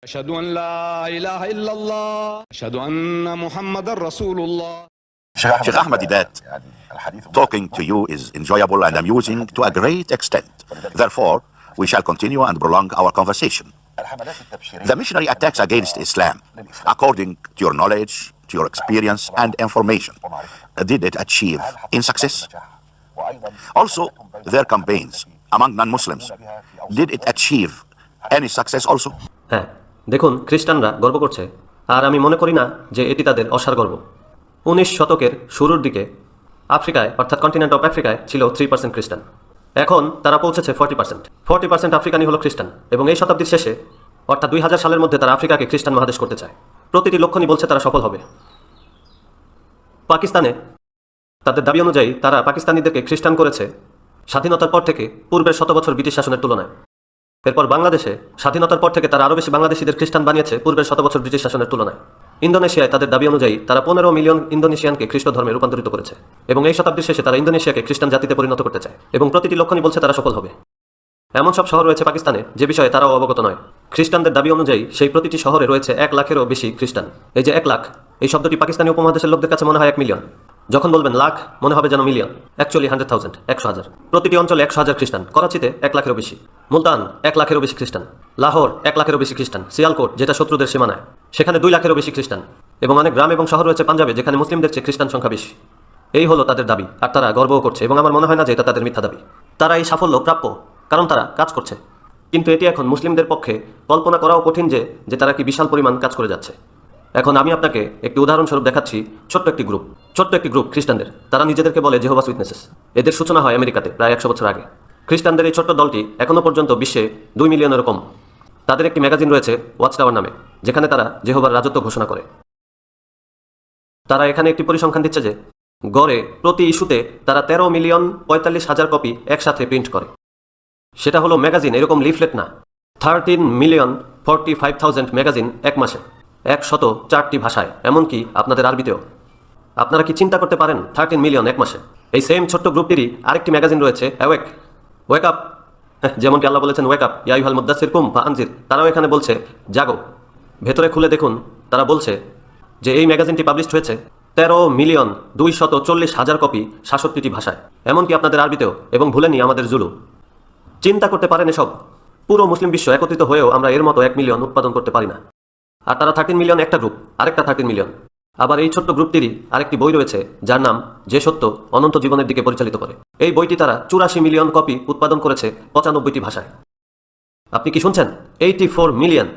أشهد أن لا إله إلا الله أشهد أن محمد رسول الله. Sheikh Ahmad Didat, talking to you is enjoyable and amusing to a great extent. Therefore, we shall continue and prolong our conversation. The missionary attacks against Islam, according to your knowledge, to your experience and information, did it achieve in success? Also, their campaigns among non-Muslims, did it achieve any success also? হ্যাঁ, দেখুন, খ্রিস্টানরা গর্ব করছে, আর আমি মনে করি না যে এটি তাদের অসার গর্ব। 19 শতকের শুরুর দিকে আফ্রিকায়, অর্থাৎ কন্টিনেন্ট অফ আফ্রিকায় ছিল 3% খ্রিস্টান। এখন তারা পৌঁছেছে 40% আফ্রিকানই হলো খ্রিস্টান, এবং এই শতাব্দীর শেষে অর্থাৎ 2000 সালের মধ্যে তারা আফ্রিকাকে খ্রিস্টান মহাদেশ করতে চায়। প্রতিটি লক্ষণই বলছে তারা সফল হবে। পাকিস্তানে তাদের দাবি অনুযায়ী তারা পাকিস্তানিদেরকে খ্রিস্টান করেছে স্বাধীনতার পর থেকে পূর্বের 100 বছর ব্রিটিশ শাসনের তুলনায়। এরপর বাংলাদেশে স্বাধীনতার পর থেকে তারা আরও বেশি বাংলাদেশিদের খ্রিস্টান বানিয়েছে পূর্বের 100 বছর ব্রিটিশ শাসনের তুলনায়। ইন্দোনেশিয়ায় তাদের দাবি অনুযায়ী তারা 15 মিলিয়ন ইন্দোনেশিয়ানকে খ্রিস্ট ধর্মে রূপান্তরিত করেছে, এবং এই শতাব্দীর শেষে তারা ইন্দোনেশিয়াকে খ্রিস্টান জাতিতে পরিণত করতে চায়, এবং প্রতিটি লক্ষণই বলছে তারা সফল হবে। এমন সব শহর রয়েছে পাকিস্তানে যে বিষয়ে তারাও অবগত নয়। খ্রিস্টানদের দাবি অনুযায়ী সেই প্রতিটি শহরে রয়েছে 1 লাখেরও বেশি খ্রিস্টান। এই যে 1 লাখ, এই শব্দটি পাকিস্তানি উপমহাদেশের লোকদের কাছে মনে হয় 1 মিলিয়ন। যখন বলবেন লাখ, মনে হবে যেন মিলিয়ন। অ্যাকচুয়ালি 100,000, 100,000। প্রতিটি অঞ্চলে 100,000 খ্রিস্টান। করাচিতে 1 লাখেরও বেশি, মুলতান 1 লাখেরও বেশি খ্রিস্টান, লাহোর 1 লাখেরও বেশি খ্রিস্টান, সিয়ালকোট যেটা শত্রুদের সীমানায় সেখানে 2 লাখেরও বেশি খ্রিস্টান, এবং অনেক গ্রাম এবং শহর রয়েছে পাঞ্জাবে যেখানে মুসলিমদের চেয়ে খ্রিস্টান সংখ্যা বেশি। এই হলো তাদের দাবি, আর তারা গর্বও করছে, এবং আমার মনে হয় না যে এটা তাদের মিথ্যা দাবি। তারা এই সাফল্য প্রাপ্য, কারণ তারা কাজ করছে। কিন্তু এটি এখন মুসলিমদের পক্ষে কল্পনা করাও কঠিন যে তারা কি বিশাল পরিমাণ কাজ করে যাচ্ছে। এখন আমি আপনাকে একটি উদাহরণস্বরূপ দেখাচ্ছি। ছোট্ট একটি গ্রুপ খ্রিস্টানদের, তারা নিজেদেরকে বলে জেহোভাস উইটনেসেস। এদের সূচনা হয় আমেরিকাতে প্রায় 100 বছর আগে। খ্রিস্টানদের এই ছোট্ট দলটি এখনও পর্যন্ত বিশ্বে 2 মিলিয়নেরও কম। তাদের একটি ম্যাগাজিন রয়েছে ওয়াচ টাওয়ার নামে, যেখানে তারা জেহোবার রাজত্ব ঘোষণা করে। তারা এখানে একটি পরিসংখ্যান দিচ্ছে যে গড়ে প্রতি ইস্যুতে তারা 13,45,000 কপি একসাথে প্রিন্ট করে। সেটা হলো ম্যাগাজিন, এরকম লিফলেট না। 13,45,000 ম্যাগাজিন এক মাসে, 104টি ভাষায়, এমনকি আপনাদের আরবিতেও। আপনারা কি চিন্তা করতে পারেন 13 মিলিয়ন এক মাসে? এই সেম ছোট্ট গ্রুপটিরই আরেকটি ম্যাগাজিন রয়েছে ওয়েক আপ, যেমনটি আল্লাহ বলেছেন ওয়েক আপ ইয়া আইয়ুহাল মুদ্দাসসির কুম ফাআনজির। তারাও এখানে বলছে জাগো। ভেতরে খুলে দেখুন, তারা বলছে যে এই ম্যাগাজিনটি পাবলিশড হয়েছে 13,240,000 কপি 67টি ভাষায়, এমনকি আপনাদের আরবিতেও, এবং ভুলেনি আমাদের জুলু। চিন্তা করতে পারেন এসব? পুরো মুসলিম বিশ্ব একত্রিত হয়েও আমরা এর মতো 1 মিলিয়ন উৎপাদন করতে পারি না। আর তারা 13 মিলিয়ন একটা গ্রুপ, আরেকটা 13 মিলিয়ন। আবার এই ছোট্ট গ্রুপটিরই আরেকটি বই রয়েছে যার নাম যে সত্য অনন্ত জীবনের দিকে পরিচালিত করে। এই বইটি তারা 84 মিলিয়ন কপি উৎপাদন করেছে 95টি ভাষায়। আপনি কি শুনছেন? 84 মিলিয়ন,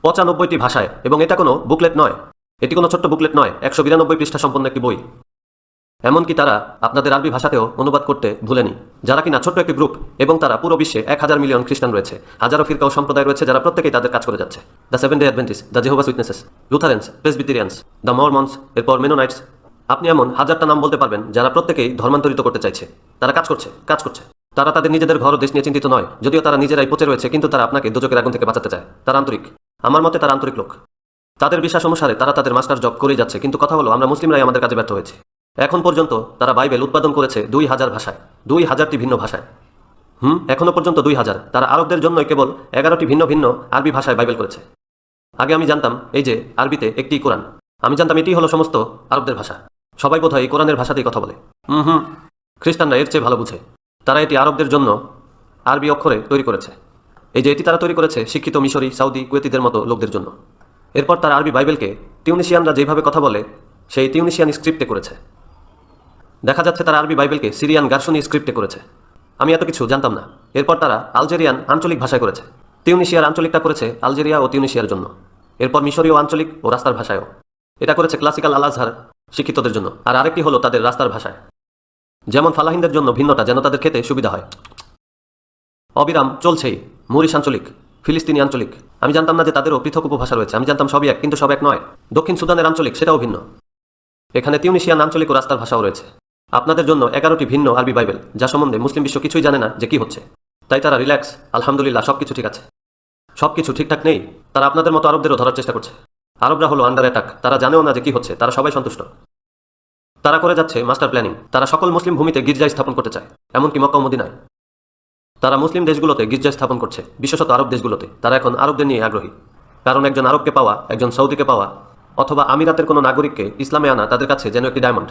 95টি ভাষায়। এবং এটা কোনো বুকলেট নয়, এটি কোনো ছোট্ট বুকলেট নয়, 192 পৃষ্ঠা সম্পন্ন একটি বই। এমনকি তারা আপনাদের আরবি ভাষাতেও অনুবাদ করতে ভুলেনি। যারা কিনা ছোট্ট একটি গ্রুপ, এবং তারা পুরো বিশ্বে 1000 মিলিয়ন খ্রিস্টান রয়েছে, হাজারো ফিরকা ও সম্প্রদায় রয়েছে যারা প্রত্যেকেই তাদের কাজ করে যাচ্ছে। The 7 day Adventist, the Jehovah's witnesses, Lutherans, Presbyterians, the Mormons, এরপর মেনোনাইটস। আপনি এমন 1000টা নাম বলতে পারবেন যারা প্রত্যেকেই ধর্মান্তরিত করতে চাইছে। তারা কাজ করছে। তারা তাদের নিজেদের ঘর ও দেশ নিয়ে চিন্তিত নয়, যদিও তারা নিজেরাই পচে রয়েছে, কিন্তু তারা আপনাকে দোজখের আগুন থেকে বাঁচাতে চায়। তারা আন্তরিক। আমার মতে তারা আন্তরিক লোক। তাদের বিশ্বাস অনুসারে তারা তাদের মাস্টার জব করেই যাচ্ছে। কিন্তু কথা হলো, আমরা মুসলিমরাই আমাদের কাজে ব্যর্থ হয়েছে। এখন পর্যন্ত তারা বাইবেল উৎপাদন করেছে 2000 ভাষায়, 2000টি ভিন্ন ভাষায়। এখনো পর্যন্ত 2000। তারা আরবদের জন্য কেবল 11টি ভিন্ন ভিন্ন আরবি ভাষায় বাইবেল করেছে। আগে আমি জানতাম এই যে আরবিতে একটি কোরআন, আমি জানতাম এটি হলো সমস্ত আরবদের ভাষা। সবাই বোধহয় এই কোরআনের ভাষাতেই কথা বলে। খ্রিস্টানরা এর চেয়ে ভালো বুঝে। তারা এটি আরবদের জন্য আরবি অক্ষরে তৈরি করেছে। এই যে এটি তারা তৈরি করেছে শিক্ষিত মিশরি, সাউদি, কুয়েতিদের মতো লোকদের জন্য। এরপর তারা আরবি বাইবেলকে টিউনিশিয়ানরা যেভাবে কথা বলে সেই টিউনিশিয়ান স্ক্রিপ্টে করেছে। দেখা যাচ্ছে তারা আরবি বাইবেলকে সিরিয়ান গার্শনি স্ক্রিপ্টে করেছে। আমি এত কিছু জানতাম না। এরপর তারা আলজেরিয়ান আঞ্চলিক ভাষায় করেছে। টিউনিশিয়ার আঞ্চলিকটা করেছে আলজেরিয়া ও টিউনিশিয়ার জন্য। এরপর মিশরীয় আঞ্চলিক ও রাস্তার ভাষায়ও। এটা করেছে ক্লাসিক্যাল আল আজহার শিক্ষিতদের জন্য। আর আরেকটি হলো তাদের রাস্তার ভাষায়, যেমন ফালাহিনদের জন্য ভিন্নটা, যেন তাদের খেতে সুবিধা হয়। অবিরাম চলছেই মুরিশ আঞ্চলিক, ফিলিস্তিনি আঞ্চলিক। আমি জানতাম না যে তাদেরও পৃথক উপভাষা রয়েছে। আমি জানতাম সবই এক, কিন্তু সব এক নয়। দক্ষিণ সুদানের আঞ্চলিক, সেটাও ভিন্ন। এখানে টিউনিশিয়ান আঞ্চলিক ও রাস্তার ভাষাও রয়েছে। আপনাদের জন্য 11টি ভিন্ন আরবি বাইবেল, যা সম্বন্ধে মুসলিম বিশ্ব কিছুই জানে না যে কি হচ্ছে। তাই তারা রিল্যাক্স, আলহামদুলিল্লাহ, সবকিছু ঠিক আছে। সবকিছু ঠিকঠাক নেই। তারা আপনাদের মতো আরবদেরও ধরার চেষ্টা করছে। আরবরা হলো আন্ডার অ্যাটাক। তারা জানেও না যে কি হচ্ছে। তারা সবাই সন্তুষ্ট। তারা করে যাচ্ছে মাস্টার প্ল্যানিং। তারা সকল মুসলিম ভূমিতে গির্জা স্থাপন করতে চায়, এমনকি মক্কা ও মদিনায়। তারা মুসলিম দেশগুলোতে গির্জা স্থাপন করছে, বিশেষত আরব দেশগুলোতে। তারা এখন আরবদের নিয়ে আগ্রহী, কারণ একজন আরবকে পাওয়া, একজন সৌদিকে পাওয়া, অথবা আমিরাতের কোনো নাগরিককে ইসলামে আনা তাদের কাছে যেন একটি ডায়মন্ড,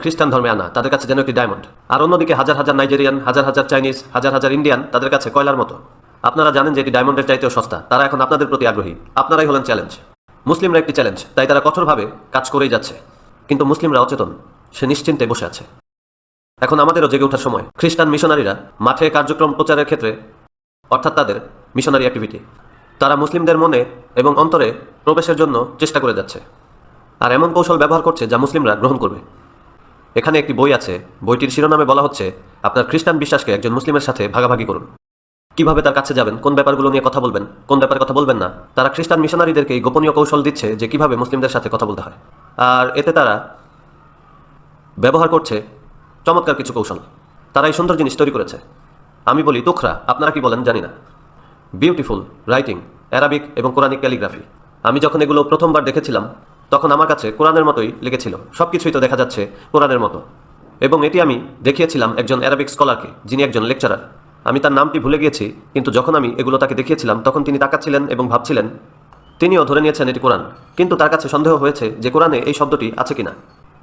খ্রিস্টান ধর্মে আনা তাদের কাছে যেন একটি ডায়মন্ড। আর অন্যদিকে হাজার হাজার নাইজেরিয়ান, হাজার হাজার চাইনিজ, হাজার হাজার ইন্ডিয়ান তাদের কাছে কয়লার মতো। আপনারা জানেন যে এটি ডায়মন্ডের চাইতেও সস্তা। তারা এখন আপনাদের প্রতি আগ্রহী, আপনারাই হলেন চ্যালেঞ্জ। মুসলিমরা একটি চ্যালেঞ্জ, তাই তারা কঠোরভাবে কাজ করেই যাচ্ছে। কিন্তু মুসলিমরা অচেতন, সে নিশ্চিন্তে বসে আছে। এখন আমাদেরও জেগে ওঠার সময়। খ্রিস্টান মিশনারিরা মাঠে কার্যক্রম প্রচারের ক্ষেত্রে, অর্থাৎ তাদের মিশনারি অ্যাক্টিভিটি, তারা মুসলিমদের মনে এবং অন্তরে প্রবেশের জন্য চেষ্টা করে যাচ্ছে, আর এমন কৌশল ব্যবহার করছে যা মুসলিমরা গ্রহণ করবে। এখানে একটি বই আছে, বইটির শিরোনামে বলা হচ্ছে আপনার খ্রিস্টান বিশ্বাসকে একজন মুসলিমের সাথে ভাগাভাগি করুন। কিভাবে তার কাছে যাবেন, কোন ব্যাপারগুলো নিয়ে কথা বলবেন, কোন ব্যাপারে কথা বলবেন না। তারা খ্রিস্টান মিশনারিদেরকে এই গোপনীয় কৌশল দিচ্ছে যে কিভাবে মুসলিমদের সাথে কথা বলতে হয়। আর এতে তারা ব্যবহার করছে চমৎকার কিছু কৌশল। তারা এই সুন্দর জিনিস তৈরি করেছে। আমি বলি তোখরা, আপনারা কি বলেন জানি না। বিউটিফুল রাইটিং, অ্যারাবিক এবং কোরআনিক ক্যালিগ্রাফি। আমি যখন এগুলো প্রথমবার দেখেছিলাম তখন আমার কাছে কোরআনের মতোই লেগেছিল। সব কিছুই তো দেখা যাচ্ছে কোরআনের মতো। এবং এটি আমি দেখিয়েছিলাম একজন অ্যারাবিক স্কলারকে, যিনি একজন লেকচারার। আমি তার নামটি ভুলে গিয়েছি, কিন্তু যখন আমি এগুলো তাকে দেখিয়েছিলাম তখন তিনি তাকাচ্ছিলেন এবং ভাবছিলেন। তিনিও ধরে নিয়েছেন এটি কোরআন, কিন্তু তার কাছে সন্দেহ হয়েছে যে কোরআনে এই শব্দটি আছে কিনা।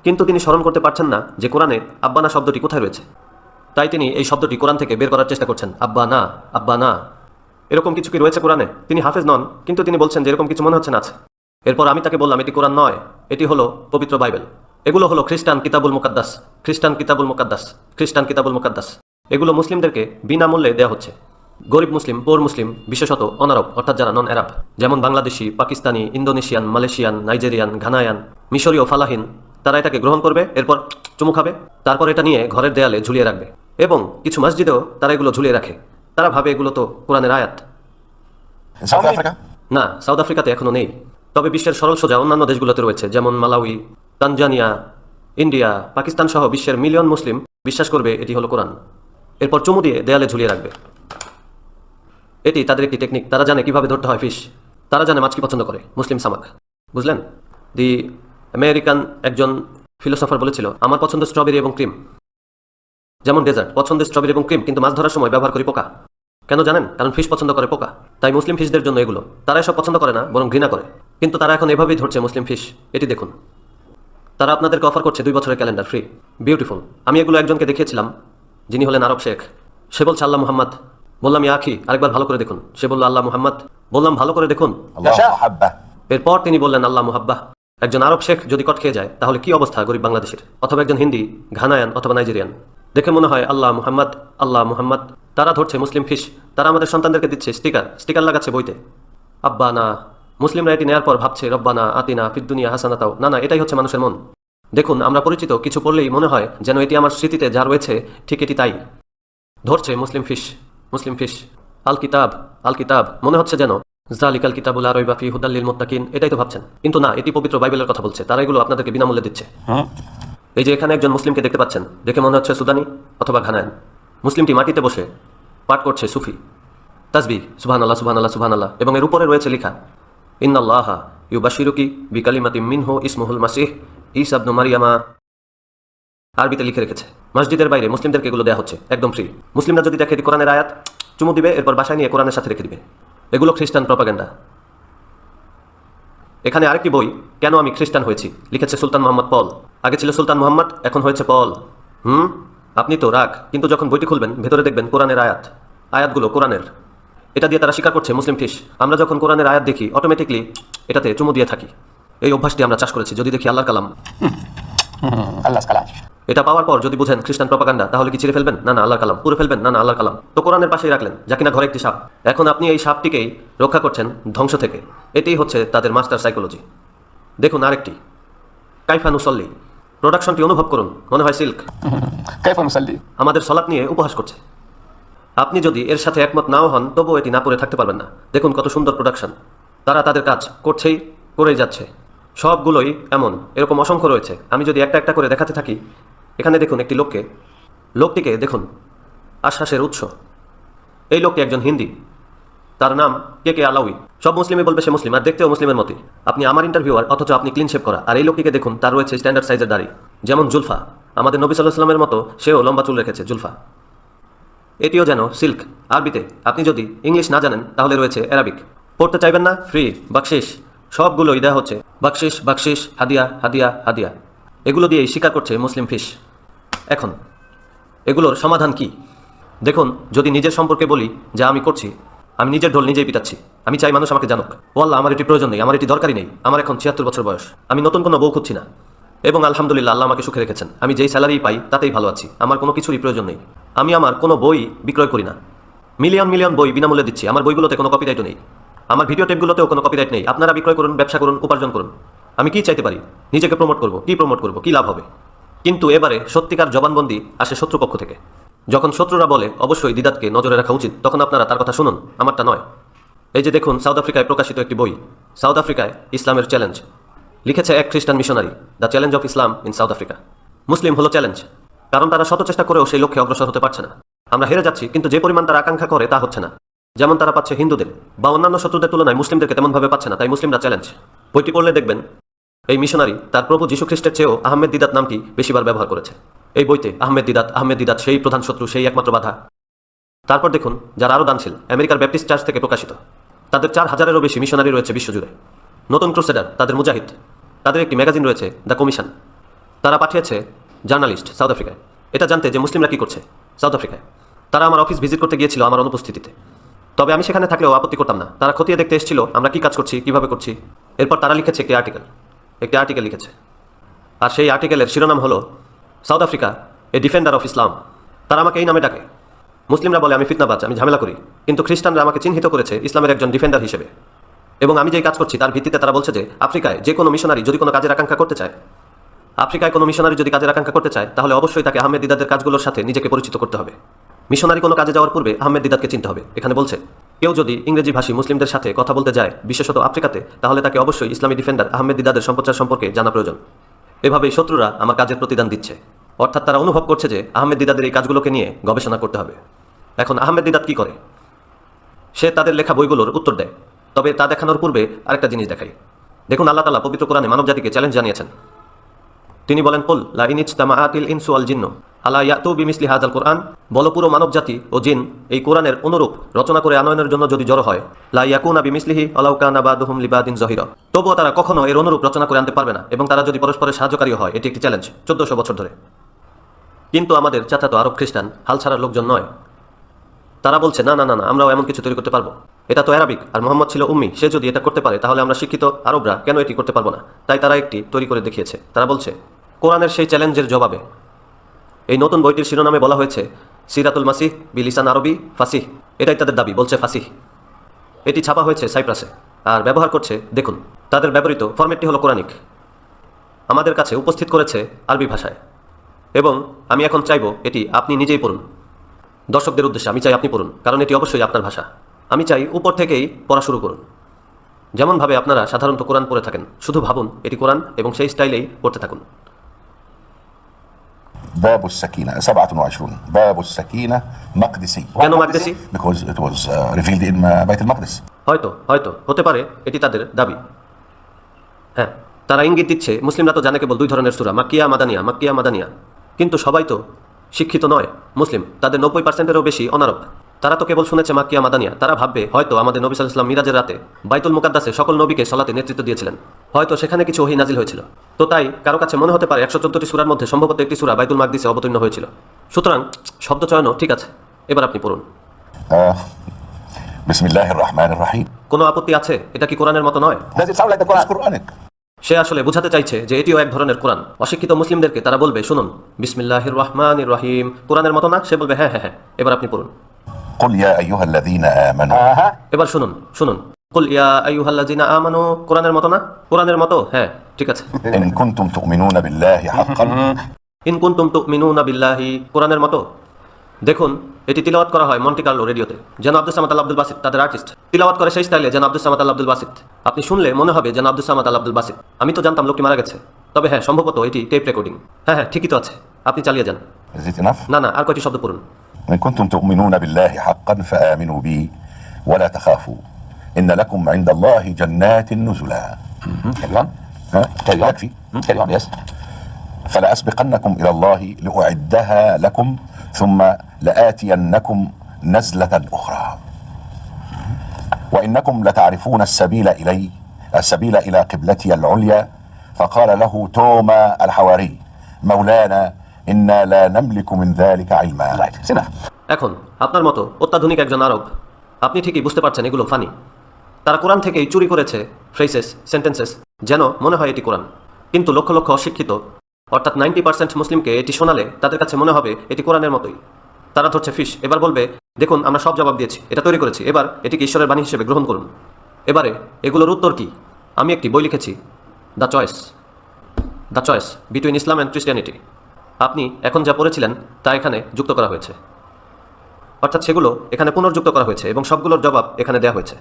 কিন্তু তিনি স্মরণ করতে পারছেন না যে কোরআনে আব্বানা শব্দটি কোথায় রয়েছে। তাই তিনি এই শব্দটি কোরআন থেকে বের করার চেষ্টা করছেন। আব্বা না, আব্বা না, এরকম কিছু কি রয়েছে কোরআনে? তিনি হাফেজ নন, কিন্তু তিনি বলছেন যে এরকম কিছু মনে হচ্ছে না আছে। এরপর আমি তাকে বললাম এটি কোরআন নয়, এটি হলো পবিত্র বাইবেল। এগুলো হলো খ্রিস্টান কিতাবুল মুকাদ্দাস, খ্রিস্টান কিতাবুল মুকাদ্দাস, খ্রিস্টান কিতাবুল মুকাদ্দাস। এগুলো মুসলিমদেরকে বিনামূল্যে দেওয়া হচ্ছে। গরিব মুসলিম, পোর মুসলিম, বিশেষত অনারব অর্থাৎ যারা নন অ্যারাব, যেমন Bangladeshi, Pakistani, Indonesian, Malaysian, Nigerian, Ghanaian, মিশরীয়, ফালাহিন, তারা এটাকে গ্রহণ করবে, এরপর চুমু খাবে, তারপর এটা নিয়ে ঘরের দেয়ালে ঝুলিয়ে রাখবে। এবং কিছু মসজিদেও তারা এগুলো ঝুলিয়ে রাখে। তারা ভাবে এগুলো তো কোরআনের আয়াত। না, সাউথ আফ্রিকাতে এখনো নেই, তবে বিশ্বের সরল সোজা অন্যান্য দেশগুলোতে রয়েছে, যেমন মালাউই, তানজানিয়া, ইন্ডিয়া, পাকিস্তান সহ বিশ্বের মিলিয়ন মুসলিম বিশ্বাস করবে এটি হলো কোরআন। এরপর চুমু দিয়ে দেয়ালে ঝুলিয়ে রাখবে। এটি তাদের একটি টেকনিক। তারা জানে কিভাবে ধরতে হয় ফিশ। তারা জানে মাছ কি পছন্দ করে, মুসলিম সামাক। বুঝলেন? দি আমেরিকান একজন ফিলোসফার বলেছিল, আমার পছন্দ স্ট্রবেরি এবং ক্রিম। যেমন ডেজার্ট পছন্দ স্ট্রবেরি এবং ক্রিম, কিন্তু মাছ ধরার সময় ব্যবহার করি পোকা। কেন জানেন? কারণ ফিশ পছন্দ করে পোকা। তাই মুসলিম ফিশদের জন্য এগুলো। তারা এসব পছন্দ করে না, বরং ঘৃণা করে। কিন্তু তারা এখন এভাবেই ধরছে মুসলিম ফিশ। এটি দেখুন, তারা আপনাদেরকে অফার করছে 2 বছরের ক্যালেন্ডার ফ্রি। বিউটিফুল। আমি এগুলো একজনকে দেখিয়েছিলাম, যিনি হলেন আরব শেখ। সে বলছে আল্লাহ মুহাম্মদ। বললাম ইয়া আখি, আরেকবার ভালো করে দেখুন। সে বলল আল্লাহ মুহাম্মদ। বললাম ভালো করে দেখুন। এরপর তিনি বললেন আল্লাহ মুহাব্বাহ। একজন আরব শেখ যদি কট খেয়ে যায় তাহলে কি অবস্থা গরিব বাংলাদেশের? অথবা একজন হিন্দি, ঘানায়ান অথবা নাইজেরিয়ান। দেখে মনে হয় আল্লাহ মুহাম্মদ, আল্লাহ মুহাম্মদ। তারা ধরছে মুসলিম ফিশ। তারা আমাদের সন্তানদেরকে দিচ্ছে স্টিকার লাগাচ্ছে বইতে। আব্বা না। মুসলিমরা এটি নেওয়ার পর ভাবছে রব্বানা আতিনা ফিদ দুনিয়া হাসানাতাও। না না, এটাই হচ্ছে মানুষের মন। দেখুন, আমরা পরিচিত কিছু পড়লেই মনে হয় যেন এটি আমার স্মৃতিতে যা রয়েছে ঠিক এটি তাই। ধরছে মুসলিম ফিশ, মুসলিম ফিশ। আল কিতাব, আল কিতাব, মনে হচ্ছে যেন জালিকাল কিতাবুল লা রাইবা ফিহি হুদাল লিল মুত্তাকিন। এটাই তো ভাবছেন, কিন্তু না, এটি পবিত্র বাইবেলের কথা বলছে। তারা এগুলো আপনাদেরকে বিনামূল্যে দিচ্ছে। এই যে এখানে একজন মুসলিমকে দেখতে পাচ্ছেন, দেখে মনে হচ্ছে সুদানি অথবা ঘানায়ান। মুসলিমটি মাটিতে বসে পাঠ করছে সুফি তাসবিহ, সুবহানাল্লাহ সুবহানাল্লাহ সুবহানাল্লাহ, এবং এর উপরে রয়েছে লেখা ইন্নাল্লাহা ইউবাশশিরুকি বিকালিমাতিম মিনহু ইসমুহুল মাসিহ ঈসা ইবনু মারইয়ামা। আরবিতে লিখে রেখেছে। মসজিদের বাইরে মুসলিমদেরকে এগুলো দেওয়া হচ্ছে একদম ফ্রি। মুসলিমরা যদি দেখে এটি কোরআনের আয়াত, চুমু দিবে, এরপর বাসায় নিয়ে কোরআনের সাথে রেখে দিবে। এগুলো খ্রিস্টান প্রপাগান্ডা। এখানে আরেকটি বই, কেন আমি খ্রিস্টান হয়েছি, লিখেছে সুলতান মোহাম্মদ পল। আগে ছিল সুলতান মোহাম্মদ, এখন হয়েছে পল। আপনি তো রাগ, কিন্তু যখন বইটি খুলবেন ভেতরে দেখবেন কোরআনের আয়াতগুলো কোরআনের। এটা দিয়ে তারা স্বীকার করছে মুসলিম ফিশ। আমরা যখন কোরআনের আয়াত দেখি অটোমেটিকলি এটাতে চুমু দিয়ে থাকি। এই অভ্যাসটি আমরা চাষ করেছি। যদি দেখি আল্লাহর কালাম, এটা পাওয়ার পর যদি বুঝেন খ্রিস্টান প্রপাগান্ডা, তাহলে কি ছিঁড়ে ফেলবেন? না না, আল্লাহর কালাম। পুরো ফেলবেন? না না, আল্লাহর কালাম। তো কোরআনের পাশেই রাখলেন, যা কিনা ঘরে একটি সাপ। এখন আপনি এই সাপটিকেই রক্ষা করছেন ধ্বংস থেকে। এটাই হচ্ছে তাদের মাস্টার সাইকোলজি। দেখুন আরেকটি, কাইফা নুসল্লি। প্রোডাকশনটি অনুভব করুন, মনে হয় সিল্ক। কাইফা নুসল্লি আমাদের সলাত নিয়ে উপহাস করছে। আপনি যদি এর সাথে একমত নাও হন, তবুও এটি না পড়ে থাকতে পারবেন না। দেখুন কত সুন্দর প্রোডাকশন। তারা তাদের কাজ করেই যাচ্ছে। সবগুলোই এমন, এরকম অসংখ্য রয়েছে। আমি যদি একটা একটা করে দেখাতে থাকি, এখানে দেখুন একটি লোকটিকে দেখুন, আশ্বাসের উৎস। এই লোকটি একজন হিন্দি, তার নাম কে আলাউই। সব মুসলিমই বলবে সে মুসলিম, আর দেখতেও মুসলিমের মতোই। আপনি আমার ইন্টারভিউয়ার, অথচ আপনি ক্লিন শেভ করা। আর এই লোকটিকে দেখুন, তার রয়েছে স্ট্যান্ডার্ড সাইজের দাড়ি, যেমন জুলফা। আমাদের নবী সাল্লাল্লাহু আলাইহি ওয়াসাল্লামের মতো সেও লম্বা চুল রেখেছে, জুলফা। এটিও যেন সিল্ক আরবিতে। আপনি যদি ইংলিশ না জানেন তাহলে রয়েছে অ্যারাবিক। পড়তে চাইবেন না? ফ্রি বাকশিস সবগুলোই দেওয়া হচ্ছে। বাকশিস বাকশিস, হাদিয়া হাদিয়া হাদিয়া, এগুলো দিয়েই স্বীকার করছে মুসলিম ফিশ। এখন এগুলোর সমাধান কি? দেখুন, যদি নিজের সম্পর্কে বলি যা আমি করছি, আমি নিজের ঢোল নিজেই পিটাচ্ছি। আমি চাই মানুষ আমাকে জানুক। ও আল্লাহ, আমার এটি প্রয়োজন নেই, আমার এটি দরকারই নেই। আমার এখন 76 বছর বয়স। আমি নতুন কোনো বউ খুঁজছি না। এবং আলহামদুলিল্লাহ, আল্লাহ আমাকে সুখে রেখেছেন। আমি যেই স্যালারি পাই তাতেই ভালো আছি। আমার কোনো কিছুরই প্রয়োজন নেই। আমি আমার কোনো বই বিক্রয় করি না। মিলিয়ন মিলিয়ন বই বিনামূল্যে দিচ্ছি। আমার বইগুলোতে কোনো কপিরাইটও নেই। আমার ভিডিও টেপগুলোতেও কোনো কপিরাইট নেই। আপনারা বিক্রয় করুন, ব্যবসা করুন, উপার্জন করুন। আমি কি চাইতে পারি? নিজেকে প্রমোট করব। কি প্রমোট করব? কি লাভ হবে? কিন্তু এবারে সত্যিকার জবানবন্দি আসে শত্রুপক্ষ থেকে। যখন শত্রুরা বলে অবশ্যই দিদাতকে নজরে রাখা উচিত, তখন আপনারা তার কথা শুনুন, আমারটা নয়। এই যে দেখুন, সাউথ আফ্রিকায় প্রকাশিত একটি বই, সাউথ আফ্রিকায় ইসলামের চ্যালেঞ্জ। লিখেছে এক খ্রিস্টান missionary, the challenge of Islam in South Africa. মুসলিম হলো চ্যালেঞ্জ, কারণ তারা শত চেষ্টা করেও সেই লক্ষ্যে অগ্রসর হতে পারছে না। আমরা হেরে যাচ্ছি, কিন্তু যে পরিমাণ তারা আকাঙ্ক্ষা করে তা হচ্ছে না। যেমন তারা পাচ্ছে হিন্দুদের বা অন্যান্য শত্রুদের তুলনায় মুসলিমদেরকে তেমনভাবে পাচ্ছে না, তাই মুসলিমরা চ্যালেঞ্জ। বইটি পড়লে দেখবেন এই মিশনারি তার প্রভু যীশু খ্রিস্টের চেয়েও আহমেদ দিদাত নামটি বেশিবার ব্যবহার করেছে। এই বইতে আহমেদ দিদাত সেই প্রধান শত্রু, সেই একমাত্র বাধা। তারপর দেখুন, যারা আরও দানশীল, আমেরিকার ব্যাপটিস্ট চার্চ থেকে প্রকাশিত। তাদের 4000-এরও বেশি মিশনারি রয়েছে বিশ্বজুড়ে। নতুন ক্রুসেডার, তাদের মুজাহিদ। তাদের একটি ম্যাগাজিন রয়েছে, দ্য কমিশন। তারা পাঠিয়েছে জার্নালিস্ট সাউথ আফ্রিকায়, এটা জানতে যে মুসলিমরা কী করছে সাউথ আফ্রিকায়। তারা আমার অফিস ভিজিট করতে গিয়েছিল আমার অনুপস্থিতিতে। তবে আমি সেখানে থাকলেও আপত্তি করতাম না। তারা খতিয়ে দেখতে এসেছিল আমরা কী কাজ করছি, কীভাবে করছি। এরপর তারা লিখেছে একটি আর্টিকেল লিখেছে। আর সেই আর্টিকেলের শিরোনাম হলো South Africa a defender of Islam. তারা আমাকে এই নামে ডাকে। মুসলিমরা বলে আমি ফিতনাবাজ, আমি ঝামেলা করি, কিন্তু খ্রিস্টানরা আমাকে চিহ্নিত করেছে ইসলামের একজন ডিফেন্ডার হিসেবে। এবং আমি যেই কাজ করছি তার ভিত্তিতে তারা বলছে যে আফ্রিকায় যে কোনো মিশনারি যদি কোনো কাজের আকাঙ্ক্ষা করতে চায়, তাহলে অবশ্যই তাকে আহমেদ দিদাতের কাজগুলোর সাথে নিজেকে পরিচিত করতে হবে। মিশনারি কোনো কাজে যাওয়ার পূর্বে আহমেদ দিদাতকে চিনতে হবে। এখানে বলছে, কেউ যদি ইংরেজি ভাষী মুসলিমদের সাথে কথা বলতে যায়, বিশেষত আফ্রিকাতে, তাহলে তাকে অবশ্যই ইসলামী ডিফেন্ডার আহমেদ দিদাতের সম্প্রচার সম্পর্কে জানা প্রয়োজন। এভাবেই শত্রুরা আমার কাজের প্রতিদান দিচ্ছে। অর্থাৎ তারা অনুভব করছে যে আহমেদ দিদাদের এই কাজগুলোকে নিয়ে গবেষণা করতে হবে। এখন আহমেদ দিদাত কী করে? সে তাদের লেখা বইগুলোর উত্তর দেয়। তবে তা দেখানোর পূর্বে আরেকটা জিনিস দেখাই। দেখুন, আল্লাহ তাআলা পবিত্র কোরআনে মানবজাতিকে চ্যালেঞ্জ জানিয়েছেন। তিনি বলেন, কুল লা ইন ইজতামাআতিল ইনসু ওয়াল জিন্নু আলা ইয়াতু বিমিসলি হাযাল কুরআন। বলো, পুরো মানবজাতি ও জিন এই কোরআনের অনুরূপ রচনা করে আনয়নের জন্য যদি জড়ো হয়, লা ইয়াকুনা বিমিসলিহি ওয়ালাউ কানা বাদুহুম লিবাদিন যহিরা, তবুও তারা কখনো এর অনুরূপ রচনা করে আনতে পারবে না, এবং তারা যদি পরস্পরের সাহায্যকারী হয়। এটি একটি চ্যালেঞ্জ 1400 বছর ধরে। কিন্তু আমাদের চাচাতো আরব খ্রিস্টান হাল ছাড়ার লোকজন নয়। তারা বলছে না, আমরাও এমন কিছু তৈরি করতে পারবো। এটা তো অ্যারাবিক, আর মোহাম্মদ ছিল উম্মি। সে যদি এটা করতে পারে, তাহলে আমরা শিক্ষিত আরবরা কেন এটি করতে পারবো না? তাই তারা একটি তৈরি করে দেখিয়েছে। তারা বলছে, কোরআনের সেই চ্যালেঞ্জের জবাবে এই নতুন বইটির শিরোনামে বলা হয়েছে সিরাতুল মাসিহ বিলিসান আরবি ফাসিহ। এটাই তাদের দাবি, বলছে ফাসিহ। এটি ছাপা হয়েছে সাইপ্রাসে আর ব্যবহার করছে, দেখুন, তাদের ব্যবহৃত ফরম্যাটটি হলো কোরআনিক। আমাদের কাছে উপস্থিত করেছে আরবি ভাষায়। এবং আমি এখন চাইব এটি আপনি নিজেই পড়ুন। দর্শকদের উদ্দেশ্যে আমি চাই আপনি পড়ুন, কারণ এটি অবশ্যই আপনার ভাষা। আমি চাই উপর থেকেই পড়া শুরু করুন, যেমনভাবে আপনারা সাধারণত কোরআন পড়ে থাকেন। শুধু ভাবুন এটি কোরআন এবং সেই স্টাইলেই পড়তে থাকুন। باب السكينة 27 باب السكينة مقدسي. কেন মাকদেসি? Because it was revealed in بيت المقدس. হয়তো হতে পারে এটি তাদের দাবি। হ্যাঁ, তারা ইঙ্গিত দিচ্ছে মুসলিমরা তো জানে কেবল 2 ধরনের সূরা, মাক্কিয়া মাদানিয়া। কিন্তু সবাই তো শিক্ষিত নয়। মুসলিম তাদের 90%-এরও বেশি অনারব। তারা তো কেবল শুনেছে মাক্কিয়া মাদানিয়া। তারা ভাববে হয়তো আমাদের নবী সাল্লাল্লাহু আলাইহি ওয়াসাল্লাম মিরাজের রাতে বাইতুল মুকাদ্দাসে সকল নবীকে সালাতে নেতৃত্ব দিয়েছিলেন। হয়তো সেখানে কিছু ওহী নাজিল হয়েছিল। তো তাই কারো কাছে মনে হতে পারে 114টি সূরার মধ্যে সম্ভবত একটি সূরা বাইতুল মাকদিসে অবতীর্ণ হয়েছিল। সুতরাং শব্দ চয়নও ঠিক আছে। এবার আপনি পড়ুন। বিসমিল্লাহির রহমানির রহিম। কোনো আপত্তি আছে? এটা কি কোরআনের মতো নয়? Does it sound like the Quran? সে আসলে বোঝাতে চাইছে যে এটিও এক ধরনের কোরআন। অশিক্ষিত মুসলিমদেরকে তারা বলবে, শুনুন, বিসমিল্লাহির রহমানির রহিম কোরআনের মতো না? সে বলবে হ্যাঁ। এবার আপনি পড়ুন। قل يا أيها الذين آمنوا. এবার শুনুন, কুল ইয়া আইয়ুহাল্লাযিনা আমানু কোরআনের মতো না? কোরআনের মতো, হ্যাঁ, ঠিক আছে। إن كنتم تؤمنون بالله حقا. ইন কুনতুম তুমিনুনা বিল্লাহি কোরআনের মতো। দেখুন, এটি তিলাওয়াত করা হয় মন্টি কার্লো রেডিওতে, যেন আব্দুস সামাদ আল আব্দুল বাসিত তাদের আর্টিস্ট তিলাওয়াত করে সেই স্টাইলে, যেন আব্দুস সামাদ আল আব্দুল বাসিত। আপনি শুনলে মনে হবে যেন আব্দুস সামাদ আল আব্দুল বাসিত। আমি তো জানতাম লোকটি মারা গেছে, তবে হ্যাঁ, সম্ভবত এটি টেপ রেকর্ডিং। হ্যাঁ, ঠিকই তো আছে। আপনি চালিয়ে যান। Is it enough? না, আর কয়টি শব্দ পড়ুন। إن كنتم تؤمنون بالله حقا فآمنوا بي ولا تخافوا إن لكم عند الله جنات نزلا. يكفي. يس. فلأسبقنكم إلى الله لأعدها لكم ثم لآتينكم نزلة أخرى وإنكم لتعرفون السبيل إلى قبلتي العليا فقال له توما الحواري مولانا إنا لا نملك من ذلك علما. এখন আপনার মতো অত্যাধুনিক একজন আরব, আপনি ঠিকই বুঝতে পারছেন এগুলো ফানি। তারা কোরআন থেকেই চুরি করেছে ফ্রেসেস, সেন্টেন্সেস, যেন মনে হয় এটি কোরআন। কিন্তু লক্ষ লক্ষ অশিক্ষিত অর্থাৎ 90% মুসলিমকে এটি শোনালে তাদের কাছে মনে হবে এটি কোরআনের মতোই। তারা ধরছে ফিশ, এবার বলবে দেখুন আমরা সব জবাব দিয়েছি, এটা তৈরি করেছি, এবার এটিকে ঈশ্বরের বাণী হিসেবে গ্রহণ করুন। এবারে এগুলোর উত্তর কি? আমি একটি বই লিখেছি, the choice between Islam and Christianity. আপনি এখন যা পড়েছিলেন তা এখানে যুক্ত করা হয়েছে, অর্থাৎ সেগুলো এখানে পুনর্যুক্ত করা হয়েছে এবং সবগুলোর জবাব এখানে দেওয়া হয়েছে।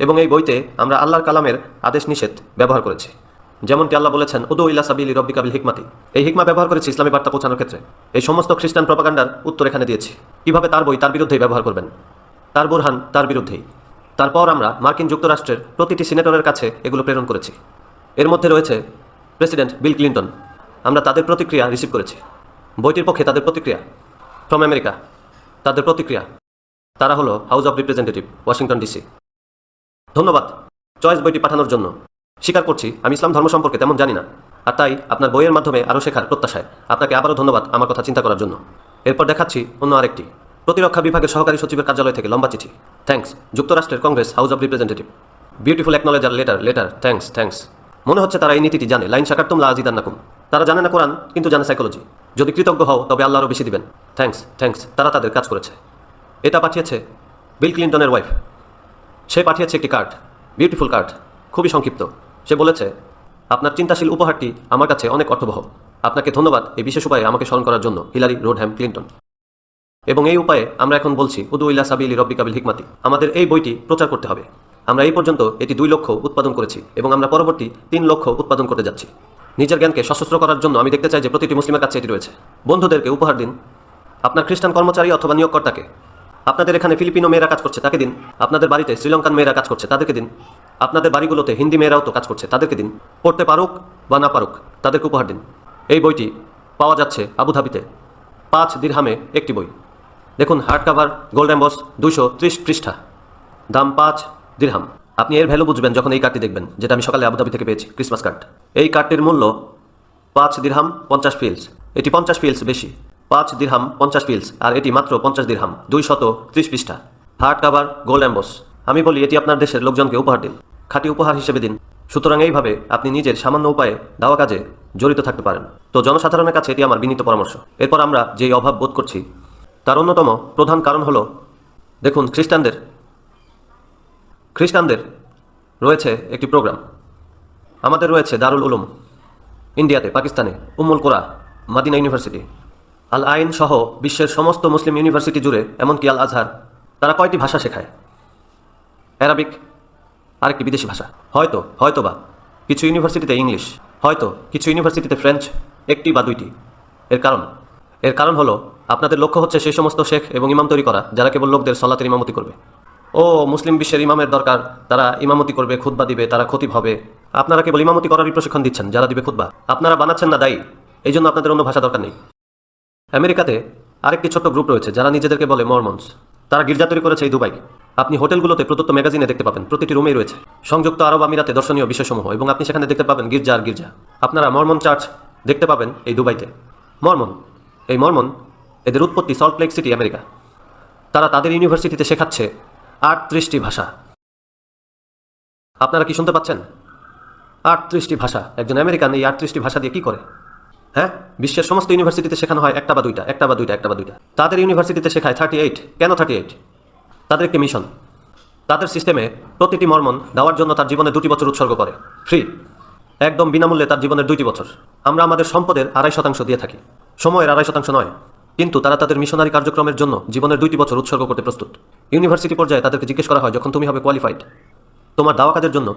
এবং এই বইতে আমরা আল্লাহর কালামের আদেশ নিষেধ ব্যবহার করেছি, যেমনটি আল্লাহ বলেছেন উদু ইলা সাবিলি রব্বিকা বিল হিকমাতি। এই হিকমা ব্যবহার করেছি ইসলামী বার্তা পৌঁছানোর ক্ষেত্রে। এই সমস্ত খ্রিস্টান প্রপাগান্ডার উত্তর এখানে দিয়েছি, কিভাবে তার বই তার বিরুদ্ধেই ব্যবহার করবেন, তার বুরহান তার বিরুদ্ধেই। তারপর আমরা মার্কিন যুক্তরাষ্ট্রের প্রতিটি সিনেটরের কাছে এগুলো প্রেরণ করেছি। এর মধ্যে রয়েছে প্রেসিডেন্ট বিল ক্লিন্টন, আমরা তাদের প্রতিক্রিয়া রিসিভ করেছি। বইটির পক্ষে তাদের প্রতিক্রিয়া ফ্রম আমেরিকা, তাদের প্রতিক্রিয়া, তারা হলো house of representative, Washington DC. ধন্যবাদ চয়েস বইটি পাঠানোর জন্য। স্বীকার করছি আমি ইসলাম ধর্ম সম্পর্কে তেমন জানি না, আর তাই আপনার বইয়ের মাধ্যমে আরও শেখার প্রত্যাশায় আপনাকে আবারও ধন্যবাদ আমার কথা চিন্তা করার জন্য। এরপর দেখাচ্ছি অন্য আরেকটি প্রতিরক্ষা বিভাগের সহকারী সচিবের কার্যালয় থেকে লম্বা চিঠি। থ্যাঙ্কস যুক্তরাষ্ট্রের Congress, house of representative, beautiful acknowledger letter, thanks. মনে হচ্ছে তারা এই নীতিটি জানে, লাইন শাকারতুম লা আজিদান্নাকুম। তারা জানে না কোরআন কিন্তু জানে সাইকোলজি। যদি কৃতজ্ঞ হও তবে আল্লাহ আরও বেশি দিবেন। থ্যাঙ্কস। তারা তাদের কাজ করেছে। এটা পাঠিয়েছে বিল ক্লিন্টনের ওয়াইফ। সে পাঠিয়েছে একটি কার্ড, বিউটিফুল কার্ড, খুবই সংক্ষিপ্ত। সে বলেছে আপনার চিন্তাশীল উপহারটি আমার কাছে অনেক অর্থবহ। আপনাকে ধন্যবাদ এই বিশেষ উপায়ে আমাকে স্মরণ করার জন্য, হিলারি রোডহ্যাম ক্লিন্টন। এবং এই উপায়ে আমরা এখন বলছি উদু ইলা সাবিলি রব্বিকা বিল হিকমাতি। আমাদের এই বইটি প্রচার করতে হবে। আমরা এই পর্যন্ত এটি 2 লক্ষ উৎপাদন করেছি এবং আমরা পরবর্তী 3 লক্ষ উৎপাদন করতে যাচ্ছি। নিজের জ্ঞানকে সশস্ত্র করার জন্য আমি দেখতে চাই যে প্রতিটি মুসলিমের কাছে এটি রয়েছে। বন্ধুদেরকে উপহার দিন, আপনার খ্রিস্টান কর্মচারী অথবা নিয়োগকর্তাকে। আপনাদের এখানে ফিলিপিনো মেয়েরা কাজ করছে, তাকে দিন। আপনাদের বাড়িতে শ্রীলঙ্কান মেয়েরা কাজ করছে, তাদেরকে দিন। আপনাদের বাড়িগুলোতে হিন্দি মেয়েরাও তো কাজ করছে, তাদেরকে দিন। পড়তে পারুক বা না পারুক তাদেরকে উপহার দিন। এই বইটি পাওয়া যাচ্ছে আবুধাবিতে 5 দিরহামে একটি বই। দেখুন হার্ড কাভার, গোল্ড এম্বস, 230 পৃষ্ঠা, দাম 5 দিরহাম। আপনি এর ভ্যালু বুঝবেন যখন এই কার্ডটি দেখবেন, যেটা আমি সকালে আবুধাবি থেকে পেয়েছি, ক্রিসমাস কার্ড। এই কার্ডটির মূল্য 5 দিরহাম 50 ফিলস। এটি 50 ফিলস বেশি, 5 দিরহাম 50 ফিলস, আর এটি মাত্র 50 দিরহাম, 230 পৃষ্ঠা, হার্ড কাভার, গোল্ড এম্বস। আমি বলি এটি আপনার দেশের লোকজনকে উপহার দিন, খাঁটি উপহার হিসেবে দিন। সুতরাং এইভাবে আপনি নিজের সামান্য উপায়ে দাওয়া কাজে জড়িত থাকতে পারেন। তো জনসাধারণের কাছে এটি আমার বিনীত পরামর্শ। এরপর আমরা যেই অভাব বোধ করছি তার অন্যতম প্রধান কারণ হলো, দেখুন খ্রিস্টানদের রয়েছে একটি প্রোগ্রাম। আমাদের রয়েছে দারুল উলুম ইন্ডিয়াতে, পাকিস্তানে, উম্মুল কোরা, মাদিনা ইউনিভার্সিটি, আল আইন সহ বিশ্বের সমস্ত মুসলিম ইউনিভার্সিটি জুড়ে, এমনকি আল আজহার। তারা কয়টি ভাষা শেখায়? অ্যারাবিক, আরেকটি বিদেশি ভাষা, হয়তোবা কিছু ইউনিভার্সিটিতে ইংলিশ, হয়তো কিছু ইউনিভার্সিটিতে ফ্রেঞ্চ, 1টি বা 2টি। এর কারণ হলো আপনাদের লক্ষ্য হচ্ছে সেই সমস্ত শেখ এবং ইমাম তৈরি করা যারা কেবল লোকদের সলাতের ইমামতি করবে। মুসলিম বিশ্বের ইমামের দরকার, তারা ইমামতি করবে, খুতবা দিবে, তারা খতিব হবে। আপনারা কেবল ইমামতি করারই প্রশিক্ষণ দিচ্ছেন, যারা দিবে খুতবা আপনারা বানাচ্ছেন না দায়ী। এই জন্য আপনাদের অন্য ভাষা দরকার নেই। আমেরিকাতে আরেকটি ছোট্ট গ্রুপ রয়েছে যারা নিজেদেরকে বলে মরমনস। তারা গির্জা তৈরি করেছে এই দুবাই। আপনি হোটেলগুলোতে প্রদত্ত ম্যাগাজিনে দেখতে পাবেন, প্রতিটি রুমেই রয়েছে সংযুক্ত আরব আমিরাতে দর্শনীয় বিষয়সমূহ, এবং আপনি সেখানে দেখতে পাবেন গির্জা আর গির্জা। আপনারা মরমন চার্চ দেখতে পাবেন এই দুবাইতে। মরমন এদের উৎপত্তি সল্ট লেক সিটি, আমেরিকা। তারা তাদের ইউনিভার্সিটিতে শেখাচ্ছে 38টি ভাষা। আপনারা কি শুনতে পাচ্ছেন? 38টি ভাষা। একজন আমেরিকান এই 38টি ভাষা দিয়ে কি করে? হ্যাঁ, বিশ্বের সমস্ত ইউনিভার্সিটিতে শেখানো হয় একটা বা দুইটা। তাদের ইউনিভার্সিটিতে শেখায় 38। কেন 38? তাদের একটি মিশন। তাদের সিস্টেমে প্রতিটি মরমন দেওয়ার জন্য তার জীবনে 2টি বছর উৎসর্গ করে, ফ্রি, একদম বিনামূল্যে তার জীবনের 2টি বছর। আমরা আমাদের সম্পদের 2.5% দিয়ে থাকি, সময়ের 2.5% নয়। কিন্তু তারা তাদের মিশনারি কার্যক্রমের জন্য জীবনের 2টি বছর উৎসর্গ করতে প্রস্তুত। ইউনিভার্সিটি পর্যায়ে তাদেরকে জিজ্ঞেস করা হয়, যখন তুমি হবে কোয়ালিফাইড, তোমার দাওয়া কাজের জন্য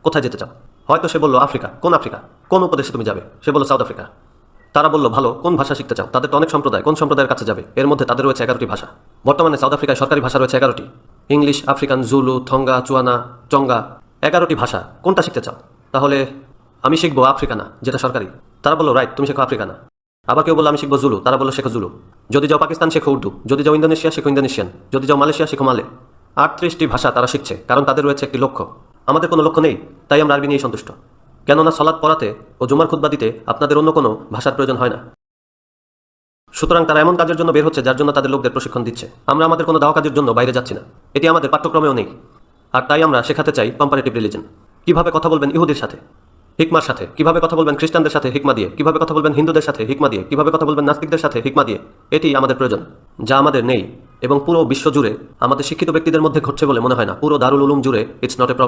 কোথায় যেতে চাও? হয়তো সে বলল আফ্রিকা। কোন উপদেশে তুমি যাবে? সে বলল সাউথ আফ্রিকা। তারা বলল ভালো, কোন ভাষা শিখতে চাও? তাদের তো অনেক সম্প্রদায়, কোন সম্প্রদায়ের কাছে যাবে? এর মধ্যে তাদের রয়েছে 11টি ভাষা। বর্তমানে সাউথ আফ্রিকায় সরকারি ভাষা রয়েছে 11টি, ইংলিশ, আফ্রিকান, জুলু, থঙ্গা, চুয়ানা, চঙ্গা, 11টি ভাষা। কোনটা শিখতে চাও? তাহলে আমি শিখবো আফ্রিকানা, যেটা সরকারি। তারা বলল রাইট, তুমি শেখো আফ্রিকানা। আবার কেউ বললো আমি শিখবো জুলু, তারা বললো শেখো জুলু। যদি যাও পাকিস্তান শেখো উর্দু, যদি যাও ইন্দোনেশিয়া শেখো ইন্দোনেশিয়ান, যদি যাও মালয়েশিয়া শেখো মালে। 38টি ভাষা তারা শিখছে, কারণ তাদের রয়েছে একটি লক্ষ্য। আমাদের কোনো লক্ষ্য নেই, তাই আমরা আরবি নিয়েই সন্তুষ্ট। কেননা সালাত পড়াতে ও জুমার খুতবা দিতে আপনাদের অন্য কোনো ভাষার প্রয়োজন হয় না। সুতরাং তারা এমন কাজের জন্য বের হচ্ছে যার জন্য তাদের লোকদের প্রশিক্ষণ দিচ্ছে। আমরা আমাদের কোনো দাওয়া কাজের জন্য বাইরে যাচ্ছি না, এটি আমাদের পাঠ্যক্রমেও নেই। আর তাই আমরা শেখাতে চাই কম্পারেটিভ রিলিজন। কিভাবে কথা বলবেন ইহুদির সাথে হিকমার সাথে, কিভাবে কথা বলবেন খ্রিস্টানদের সাথে হিকমা দিয়ে, কিভাবে কথা বলবেন হিন্দুদের সাথে হিকমা দিয়ে, কিভাবে কথা বলবেন নাস্তিকদের সাথে হিকমা দিয়ে, এটি আমাদের প্রয়োজন, যা আমাদের নেই। এবং পুরো বিশ্ব জুড়ে আমাদের শিক্ষিত ব্যক্তিদের মধ্যে ঘটছে বলে মনে হয় না। পুরো দারুল উলুম জুড়ে ইটস নট এ প্রবলেম।